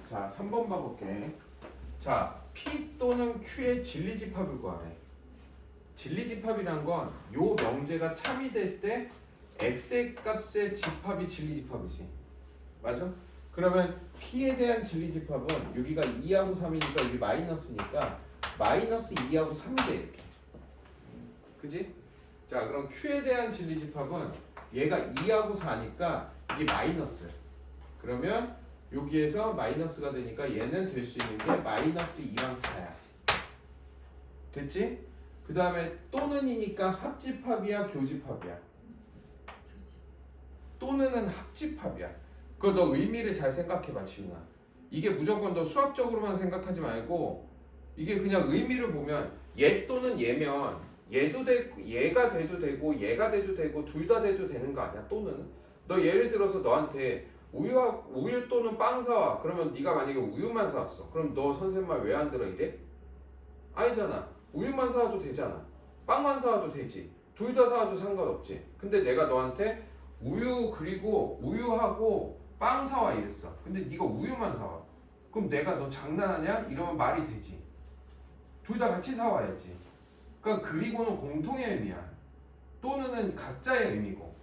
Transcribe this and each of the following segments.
자, 3번 봐볼게. 자, P 또는 Q의 진리집합을 구하래. 진리집합이란 건 요 명제가 참이 될 때 x의 값의 집합이 진리집합이지. 맞아? 그러면 P에 대한 진리집합은 여기가 2하고 3이니까 여기 마이너스니까 마이너스 2하고 3이 돼 이렇게. 그지? 자, 그럼 Q에 대한 진리집합은 얘가 2하고 4니까 이게 마이너스. 그러면 여기에서 마이너스가 되니까 얘는 될 수 있는 게 마이너스 2랑 4야. 됐지? 그 다음에 또는이니까 합집합이야 교집합이야? 또는은 합집합이야. 그거 너 의미를 잘 생각해봐 지훈아. 이게 무조건 너 수학적으로만 생각하지 말고 이게 그냥 의미를 보면 얘 또는 얘면 얘도 얘가 돼도 되고 얘가 돼도 되고 둘 다 돼도 되는 거 아니야? 또는 너 예를 들어서 너한테 우유 또는 빵 사와. 그러면 네가 만약에 우유만 사왔어. 그럼 너 선생님 말 왜 안 들어 이래? 아니잖아. 우유만 사와도 되잖아. 빵만 사와도 되지. 둘 다 사와도 상관없지. 근데 내가 너한테 우유 그리고 우유하고 빵 사와 이랬어. 근데 네가 우유만 사와. 그럼 내가 너 장난하냐? 이러면 말이 되지. 둘 다 같이 사와야지. 그러니까 그리고는 공통의 의미야. 또는은 각자의 의미고.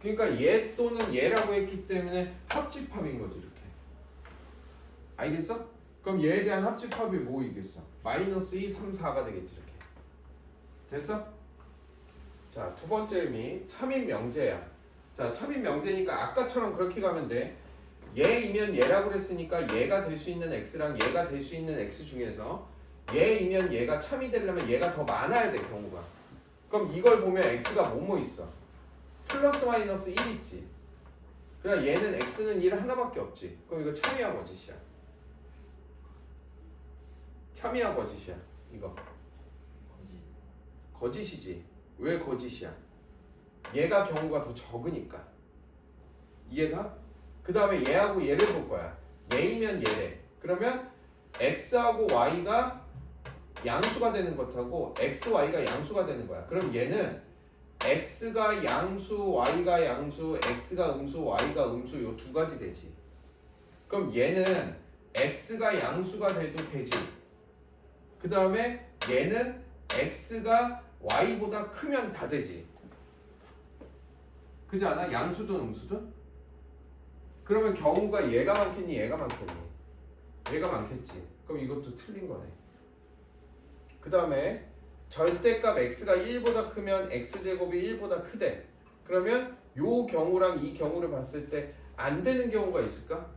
그러니까 얘 또는 얘라고 했기 때문에 합집합인 거지 이렇게. 알겠어? 그럼 얘에 대한 합집합이 뭐이겠어? 마이너스 2, 3, 4가 되겠지 이렇게. 됐어? 자, 두 번째 의미 참인 명제야. 자, 참인 명제니까 아까처럼 그렇게 가면 돼. 얘이면 얘라고 그랬으니까 얘가 될 수 있는 x랑 얘가 될 수 있는 x 중에서 얘이면 얘가 참이 되려면 얘가 더 많아야 돼 경우가. 그럼 이걸 보면 x가 뭐뭐 있어? 플러스 마이너스 1 있지. 그냥 얘는 x는 1 하나밖에 없지. 그럼 이거 참이야 거짓이야? 참이야 거짓이야? 이거 거짓이지. 왜 거짓이야? 얘가 경우가 더 적으니까. 이해가? 그 다음에 얘하고 얘를 볼 거야. 얘이면 얘래. 그러면 x하고 y가 양수가 되는 것하고 x, y가 양수가 되는 거야. 그럼 얘는 x가 양수, y가 양수, x가 음수, y가 음수 요 두 가지 되지. 그럼 얘는 x가 양수가 돼도 되지. 그 다음에 얘는 x가 y보다 크면 다 되지. 그지 않아? 양수든 음수든? 그러면 경우가 얘가 많겠니? 얘가 많겠니? 얘가 많겠지. 그럼 이것도 틀린 거네. 그 다음에 절대값 x가 1보다 크면 x제곱이 1보다 크대. 그러면 요 경우랑 이 경우를 봤을 때 안 되는 경우가 있을까?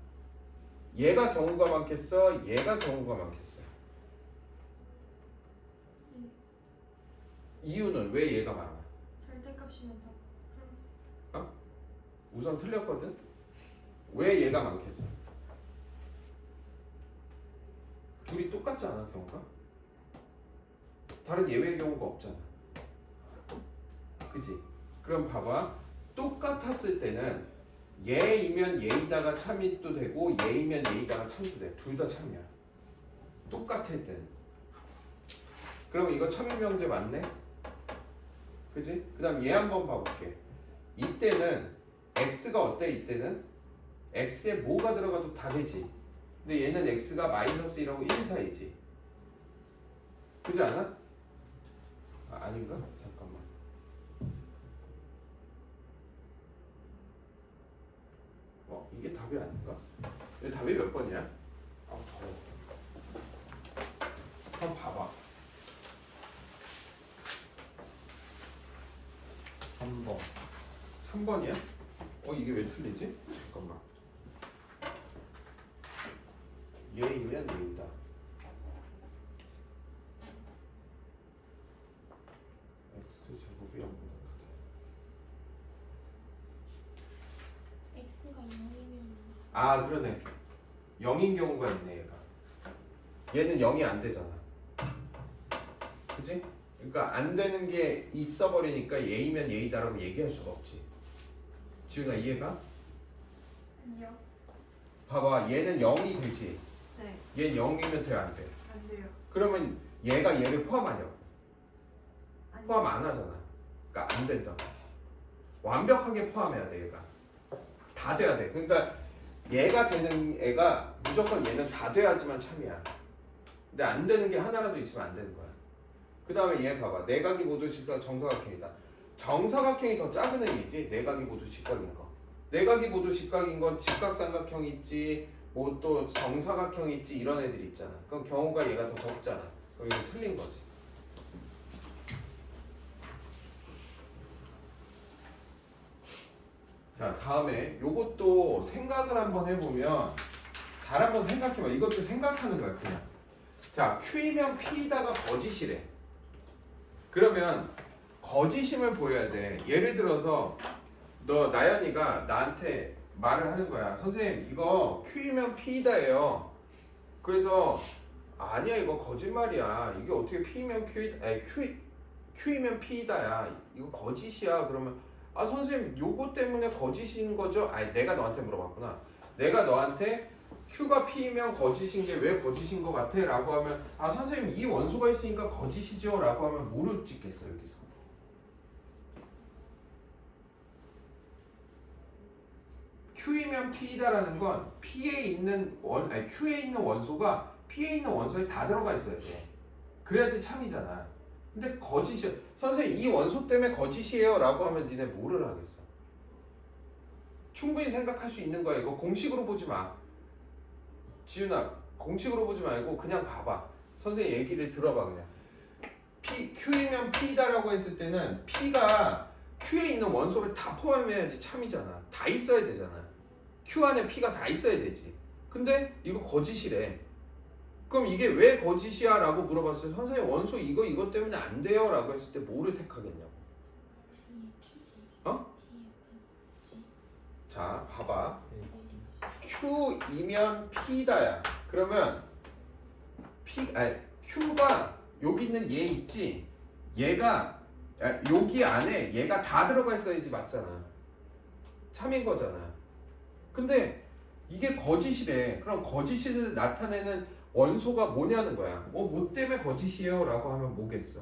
얘가 경우가 많겠어? 얘가 경우가 많겠어? 이유는 왜 얘가 많아? 절대값이면 다 플러스. 우선 틀렸거든? 왜 얘가 많겠어? 둘이 똑같지 않아 경우가? 다른 예외 경우가 없잖아. 그지? 그럼 봐봐. 똑같았을 때는 얘이면 얘이다가 참이 또 되고 얘이면 얘이다가 참도 돼. 둘 다 참이야. 똑같을 때는. 그럼 이거 참인 명제 맞네? 그지? 그 다음 얘 한번 봐볼게. 이때는 x가 어때? 이때는 x에 뭐가 들어가도 다 되지. 근데 얘는 x가 마이너스 1하고 1 사이지. 그지 않아? 아닌가? 잠깐만. 이게 답이 아닌가? 이게 답이 몇 번이야? 더워. 한번 봐봐. 3번 3번이야? 이게 왜 틀리지? 잠깐만. 얘이면 얘이다. x제곱이 0보다 크다. x가 0이면 아, 그러네. 0인 경우가 있네 얘가. 얘는 0이 안 되잖아. 그치? 그러니까 안 되는 게 있어버리니까 얘이면 얘이다라고 얘기할 수가 없지. 지훈아 이해가? 아니요. 봐봐, 얘는 0이 되지. 네. 얘는 0이면 돼, 안 돼? 안 돼요. 그러면 얘가 얘를 포함하냐고? 아니. 포함 안 하잖아. 그러니까 안 된다. 완벽하게 포함해야 돼 얘가. 다 돼야 돼. 그러니까 얘가 되는 애가 무조건 얘는 다 돼야지만 참이야. 근데 안 되는 게 하나라도 있으면 안 되는 거야. 그 다음에 얘 봐봐. 내각이 모두 직사 정사각형이다. 정사각형이 더 작은 의미지. 내각이 모두 직각인 거. 내각이 모두 직각인 건 직각삼각형이 있지, 뭐 또 정사각형이 있지, 이런 애들이 있잖아. 그럼 경우가 얘가 더 적잖아. 그럼 이거 틀린 거지. 자, 다음에 요것도 생각을 한번 해보면, 잘 한번 생각해봐. 이것도 생각하는 거야, 그냥. 자, Q이면 P다가 거짓이래. 그러면 거짓임을 보여야 돼. 예를 들어서 너 나연이가 나한테 말을 하는 거야. 선생님, 이거 Q이면 P다예요. 그래서 아니야, 이거 거짓말이야. 이게 어떻게 P이면 Q이면 P다야. 이거 거짓이야. 그러면 아, 선생님, 요거 때문에 거짓인 거죠? 아니, 내가 너한테 물어봤구나. 내가 너한테 Q가 P이면 거짓인 게 왜 거짓인 것 같아? 라고 하면 아, 선생님, 이 원소가 있으니까 거짓이죠? 라고 하면 뭐를 찍겠어, 여기서? Q이면 P다라는 건 Q에 있는 원소가 P에 있는 원소에 다 들어가 있어야 돼. 그래야지 참이잖아. 근데 거짓이야. 선생님, 이 원소 때문에 거짓이에요 라고 하면 니네 뭐를 하겠어? 충분히 생각할 수 있는 거야. 이거 공식으로 보지 마. 지윤아, 공식으로 보지 말고 그냥 봐봐. 선생님 얘기를 들어봐. 그냥 Q이면 P다라고 했을 때는 P가 Q에 있는 원소를 다 포함해야지 참이잖아. 다 있어야 되잖아. Q 안에 P가 다 있어야 되지. 근데 이거 거짓이래. 그럼 이게 왜 거짓이야? 라고 물어봤어요. 선생님, 원소 이거 때문에 안 돼요 라고 했을 때 뭐를 택하겠냐고. 어? 자, 봐봐. Q이면 P다야. 그러면 Q가 여기 있는 얘 있지? 얘가 여기 안에 얘가 다 들어가 있어야지 맞잖아. 참인 거잖아. 근데 이게 거짓이래. 그럼 거짓을 나타내는 원소가 뭐냐는 거야. 뭐 때문에 거짓이에요? 라고 하면 뭐겠어?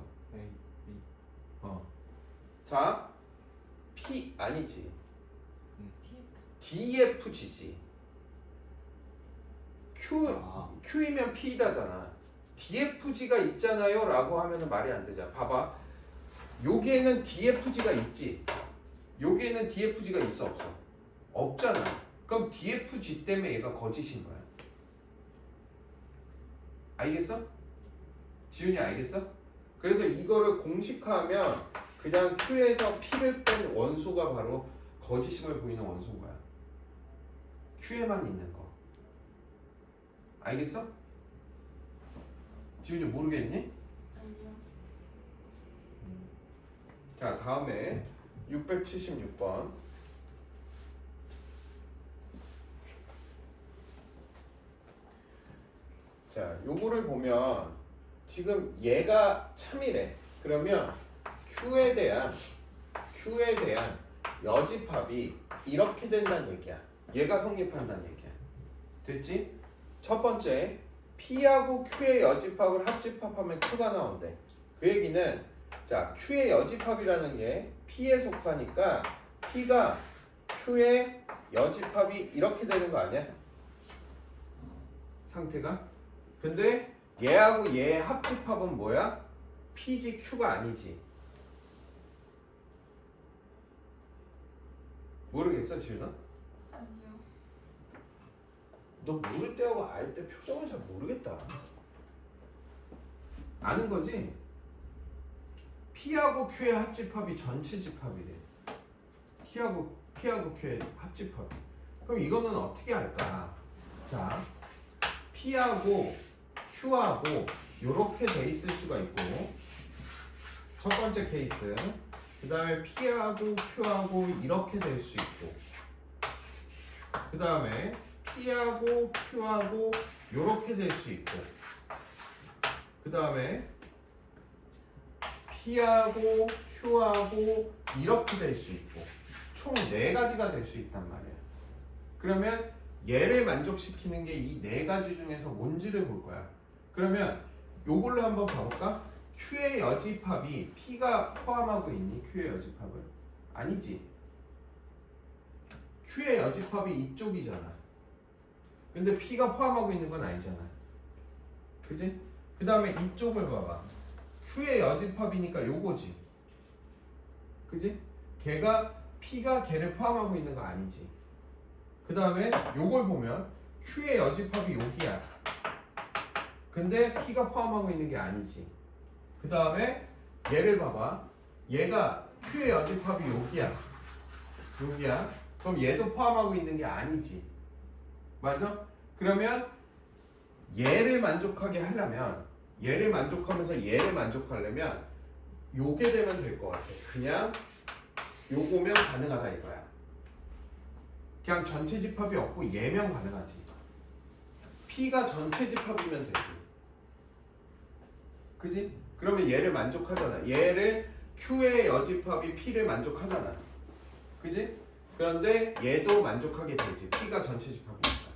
자, P 아니지. DFG지. Q이면 P다잖아. DFG가 있잖아요 라고 하면 말이 안 되잖아. 봐봐. 여기에는 DFG가 있지. 여기에는 DFG가 있어 없어? 없잖아. 그럼 DFG 때문에 얘가 거짓인 거야. 알겠어? 지훈이 알겠어? 그래서 이거를 공식화하면 그냥 Q에서 P를 뺀 원소가 바로 거짓임을 보이는 원소인 거야. Q에만 있는 거. 알겠어? 지훈이 모르겠니? 아니요. 자, 다음에 676번. 자, 요거를 보면 지금 얘가 참이래. 그러면 Q에 대한 여집합이 이렇게 된다는 얘기야. 얘가 성립한다는 얘기야. 됐지? 첫 번째, P하고 Q의 여집합을 합집합하면 Q가 나온대. 그 얘기는 자, Q의 여집합이라는 게 P에 속하니까 P가 Q의 여집합이 이렇게 되는 거 아니야? 상태가? 근데 얘하고 얘의 합집합은 뭐야? P지 Q가 아니지. 모르겠어, 지윤아? 아니요. 너 모를 때하고 알 때 표정을 잘 모르겠다. 아는 거지? P하고 Q의 합집합이 전체 집합이래. P하고 Q의 합집합. 그럼 이거는 어떻게 할까? 자, P하고 Q하고 이렇게 돼 있을 수가 있고, 첫 번째 케이스. 그 다음에 P하고 Q하고 이렇게 될 수 있고, 그 다음에 P하고 Q하고 이렇게 될 수 있고, 그 다음에 P하고 Q하고 이렇게 될 수 있고, 총 4가지가 될 수 있단 말이야. 그러면 얘를 만족시키는 게 이 4가지 중에서 뭔지를 볼 거야. 그러면 요걸로 한번 봐볼까? Q의 여집합이 P가 포함하고 있니? Q의 여집합을? 아니지. Q의 여집합이 이쪽이잖아. 근데 P가 포함하고 있는 건 아니잖아. 그지? 그 다음에 이쪽을 봐봐. Q의 여집합이니까 요거지. 그지? P가 걔를 포함하고 있는 거 아니지. 그 다음에 요걸 보면 Q의 여집합이 여기야. 근데 P가 포함하고 있는 게 아니지. 그 다음에 얘를 봐봐. 얘가 Q의 여집합이 여기야. 여기야. 그럼 얘도 포함하고 있는 게 아니지. 맞아? 그러면 얘를 만족하게 하려면 얘를 만족하면서 얘를 만족하려면 요게 되면 될 것 같아. 그냥 요거면 가능하다 이거야. 그냥 전체 집합이 없고 얘면 가능하지. P가 전체 집합이면 되지. 그지? 그러면 얘를 만족하잖아. 얘를 Q의 여집합이 P를 만족하잖아. 그지? 그런데 얘도 만족하게 되지. P가 전체 집합이니까.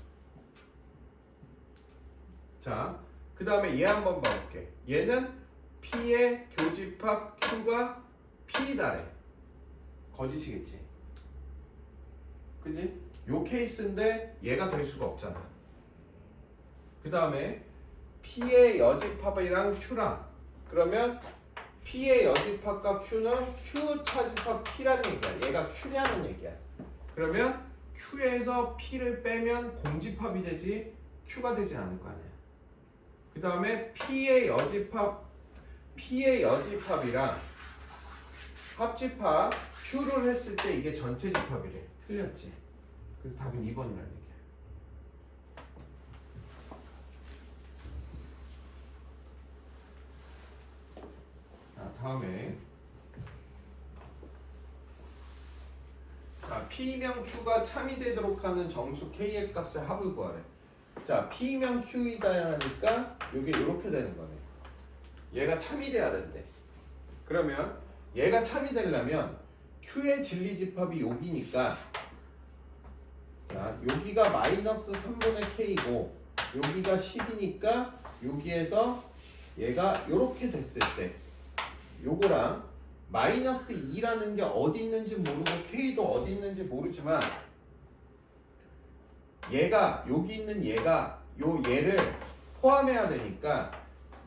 자, 그 다음에 얘 한번 봐볼게. 얘는 P의 교집합 Q가 P이다래. 거짓이겠지. 그지? 요 케이스인데 얘가 될 수가 없잖아. 그 다음에 P의 여집합이랑 Q랑 그러면 P의 여집합과 Q는 Q 차집합 P라는 얘기야. 얘가 Q냐는 얘기야. 그러면 Q에서 P를 빼면 공집합이 되지 Q가 되지 않을 거 아니야. 그 다음에 P의 여집합이랑 합집합 Q를 했을 때 이게 전체 집합이래. 틀렸지. 그래서 답은 2번이라는 얘기야. 자, 다음에 자, P명 Q가 참이 되도록 하는 정수 K의 값의 합을 구하래. 자, P명 Q이다 하니까 이게 이렇게 되는 거네. 얘가 참이 돼야 된대. 그러면 얘가 참이 되려면 Q의 진리집합이 여기니까 자, 여기가 마이너스 3분의 K고 여기가 10이니까 여기에서 얘가 이렇게 됐을 때 요거랑 마이너스 2라는 게 어디 있는지 모르고 K도 어디 있는지 모르지만 얘가 여기 있는 얘가 얘를 포함해야 되니까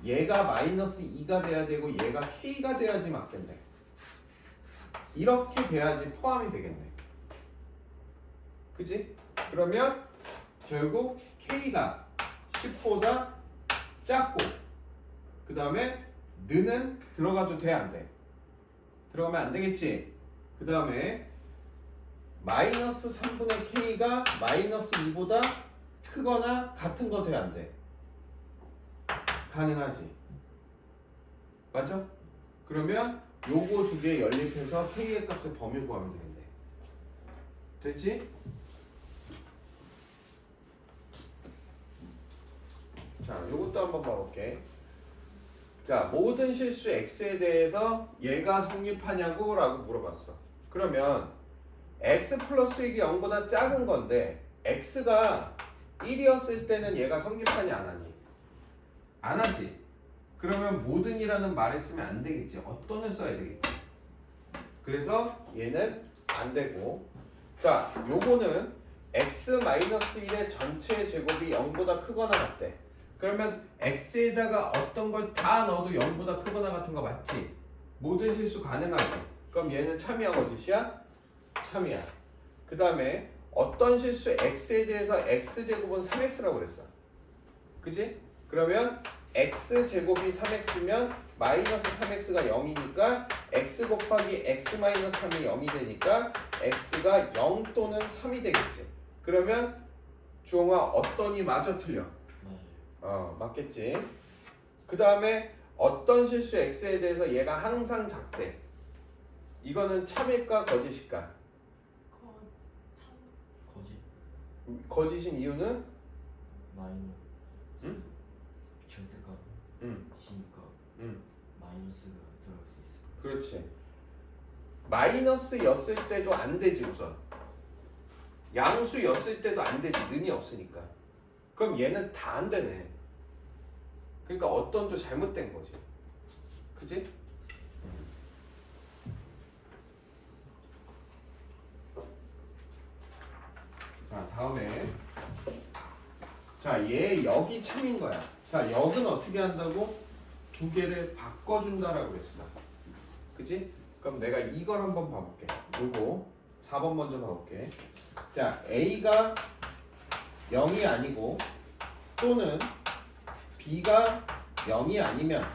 얘가 마이너스 2가 돼야 되고 얘가 K가 돼야지 맞겠네. 이렇게 돼야지 포함이 되겠네. 그지? 그러면 결국 K가 10보다 작고 그 다음에 는은 들어가도 돼 안 돼? 들어가면 안 되겠지? 그 다음에 마이너스 3분의 K가 마이너스 2보다 크거나 같은 거 돼 안 돼? 가능하지. 맞죠? 그러면 요거 두 개 연립해서 K의 값을 범위 구하면 되겠네. 됐지? 자, 요것도 한번 봐볼게. 자, 모든 실수 X에 대해서 얘가 성립하냐고 라고 물어봤어. 그러면 X 플러스 1이 0보다 작은 건데 X가 1이었을 때는 얘가 성립하니 안 하니? 안 하지. 그러면 모든이라는 말을 쓰면 안 되겠지. 어떤을 써야 되겠지. 그래서 얘는 안 되고 자, 요거는 X-1의 전체 제곱이 0보다 크거나 같대. 그러면 X에다가 어떤 걸 다 넣어도 0보다 크거나 같은 거 맞지? 모든 실수 가능하지. 그럼 얘는 참이야 거짓이야? 참이야. 그 다음에 어떤 실수 X에 대해서 X제곱은 3X라고 그랬어. 그지? 그러면 X제곱이 3X면 마이너스 3X가 0이니까 X 곱하기 X-3이 0이 되니까 X가 0 또는 3이 되겠지. 그러면 주홍아 어떤이 맞아 틀려? 맞겠지. 그 다음에 어떤 실수 X에 대해서 얘가 항상 작대. 이거는 참일까 거짓일까? 거짓인 이유는? 마이너스 응? 절대값 응. 시니까 응. 마이너스가 들어갈 수 있어. 그렇지. 마이너스였을 때도 안 되지 우선. 양수였을 때도 안 되지. 는이 없으니까. 그럼 얘는 다 안 되네. 그러니까 어떤도 잘못된 거지. 그지? 자, 다음에 자, 얘 여기 참인 거야. 자, 역은 어떻게 한다고? 두 개를 바꿔준다라고 그랬어. 그치? 그럼 내가 이걸 한번 봐볼게. 요거 4번 먼저 봐볼게. 자, A가 0이 아니고 또는 B가 0이 아니면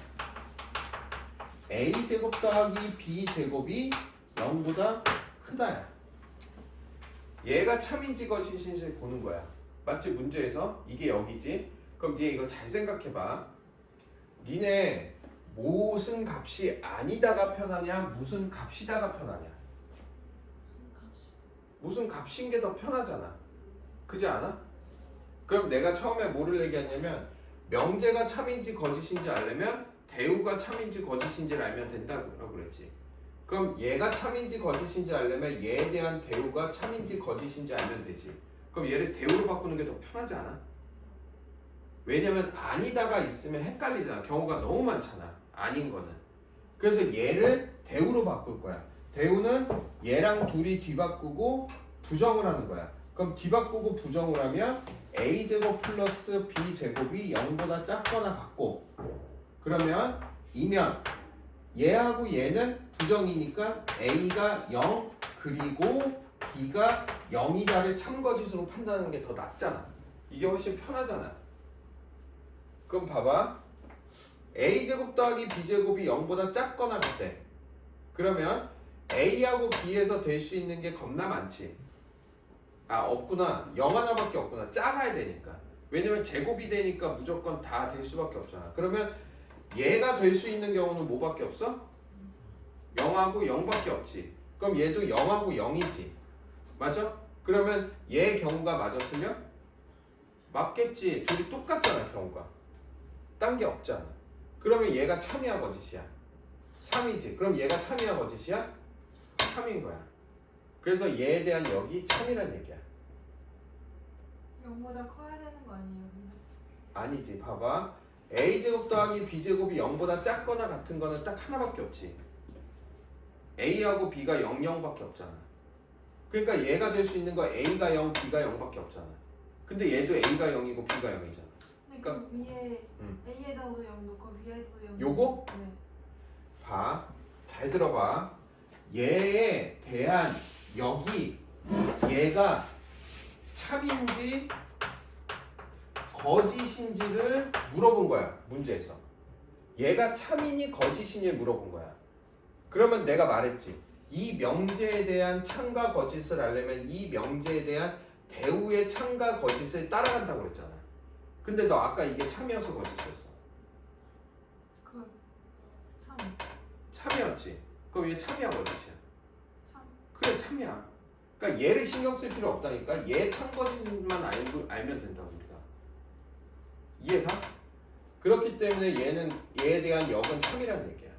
A제곱 더하기 B제곱이 0보다 크다야. 얘가 참인지 거짓인지 보는 거야. 맞지? 문제에서 이게 여기지. 그럼 니네 이거 잘 생각해봐. 니네 무슨 값이 아니다가 편하냐, 무슨 값이다가 편하냐. 무슨 값인 게 더 편하잖아. 그지 않아? 그럼 내가 처음에 뭐를 얘기했냐면 명제가 참인지 거짓인지 알려면 대우가 참인지 거짓인지를 알면 된다고 그랬지. 그럼 얘가 참인지 거짓인지 알려면 얘에 대한 대우가 참인지 거짓인지 알면 되지. 그럼 얘를 대우로 바꾸는 게 더 편하지 않아? 왜냐면 아니다가 있으면 헷갈리잖아. 경우가 너무 많잖아. 아닌 거는. 그래서 얘를 대우로 바꿀 거야. 대우는 얘랑 둘이 뒤바꾸고 부정을 하는 거야. 그럼 뒤바꾸고 부정을 하면 a제곱 플러스 b제곱이 0보다 작거나 같고, 그러면 이면 얘하고 얘는 부정이니까 a가 0 그리고 b가 0이다를 참거짓으로 판단하는 게 더 낫잖아. 이게 훨씬 편하잖아. 그럼 봐봐. a제곱 더하기 b제곱이 0보다 작거나 같대. 그러면 a하고 b에서 될 수 있는 게 겁나 많지. 아, 없구나. 0 하나밖에 없구나. 작아야 되니까. 왜냐면 제곱이 되니까 무조건 다 될 수밖에 없잖아. 그러면 얘가 될 수 있는 경우는 뭐밖에 없어? 0하고 0밖에 없지. 그럼 얘도 0하고 0이지. 맞아? 그러면 얘 경우가 맞아 틀려? 맞겠지. 둘이 똑같잖아, 경우가. 딴 게 없잖아. 그러면 얘가 참이야 거짓이야? 참이지. 그럼 얘가 참이야 거짓이야? 참인 거야. 그래서 얘에 대한 역이 참이란 얘기야. 0보다 커야 되는 거 아니에요? 근데? 아니지. 봐봐. a제곱 더하기 b제곱이 0보다 작거나 같은 거는 딱 하나밖에 없지. a하고 b가 0, 0밖에 없잖아. 그러니까 얘가 될 수 있는 거 a가 0, b가 0밖에 없잖아. 근데 얘도 a가 0이고 b가 0이잖아. 근데 그 위에 음. A에다가도 0 넣고 B에도 0 요거? 네. 봐. 잘 들어봐. 얘에 대한 역이 얘가 참인지 거짓인지를 물어본 거야. 문제에서. 얘가 참이니 거짓이니 물어본 거야. 그러면 내가 말했지. 이 명제에 대한 참과 거짓을 알려면 이 명제에 대한 대우의 참과 거짓을 따라간다고 그랬잖아. 근데 너 아까 이게 참이어서 거짓이었어. 그 참. 참이었지. 그럼 얘 참이야 거짓이야? 참. 그래 참이야. 그러니까 얘를 신경 쓸 필요 없다니까. 얘 참거짓만 알면 된다고 우리가. 이해가? 그렇기 때문에 얘에 대한 역은 참이라는 얘기야.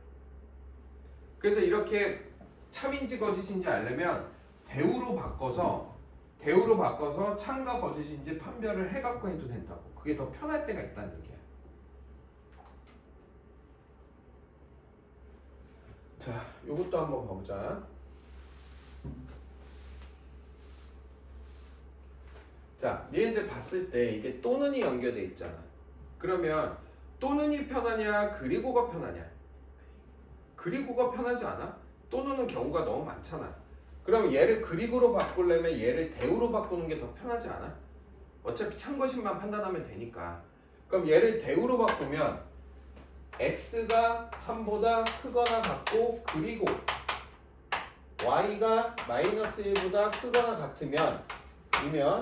그래서 이렇게 참인지 거짓인지 알려면 대우로 바꿔서 참과 거짓인지 판별을 해갖고 해도 된다고. 그게 더 편할 때가 있다는 얘기야. 자, 요것도 한번 봐보자. 자, 얘네들 봤을 때 이게 또는이 연결돼 있잖아. 그러면 또는이 편하냐, 그리고가 편하냐? 그리고가 편하지 않아? 또는은 경우가 너무 많잖아. 그럼 얘를 그리고로 바꾸려면 얘를 대우로 바꾸는 게 더 편하지 않아? 어차피 참거짓만 판단하면 되니까. 그럼 얘를 대우로 바꾸면 x가 3보다 크거나 같고 그리고 y가 마이너스 1보다 크거나 같으면 이면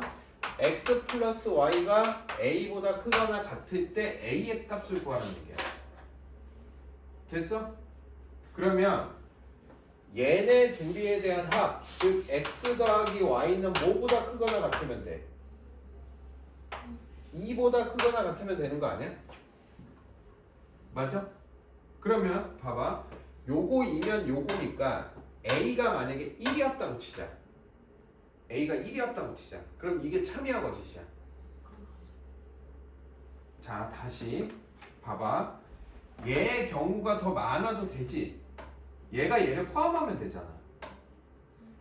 x 플러스 y가 a보다 크거나 같을 때 a의 값을 구하는 얘기야. 됐어? 그러면 얘네 둘이에 대한 합, 즉 x 더하기 y는 뭐보다 크거나 같으면 돼? 2보다 크거나 같으면 되는 거 아니야? 맞아? 그러면 봐봐. 요거이면 요거니까 a가 만약에 1이었다고 치자. a가 1이었다고 치자. 그럼 이게 참이야 거짓이야? 자, 다시 봐봐. 얘의 경우가 더 많아도 되지. 얘가 얘를 포함하면 되잖아.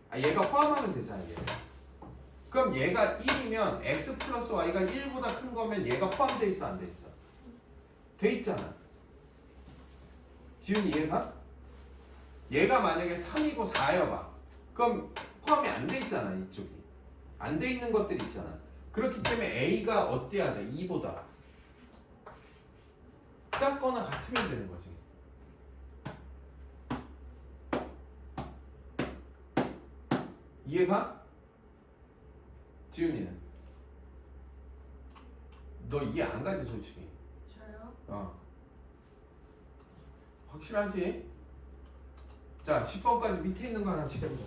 아, 얘가 포함하면 되잖아. 얘를. 그럼 얘가 1이면 x 플러스 y가 1보다 큰 거면 얘가 포함돼 있어 안 돼 있어? 돼 있잖아. 지훈이 이해가? 얘가 만약에 3이고 4여봐. 그럼 포함이 안 돼 있잖아 이쪽이. 안 돼 있는 것들이 있잖아. 그렇기 때문에 a가 어때야 돼? 2보다 작거나 같으면 되는 거지. 이해가? 지훈이는? 너 이해 안 가지 솔직히. 저요? 확실하지? 자 10번까지 밑에 있는 거 하나씩 해보자.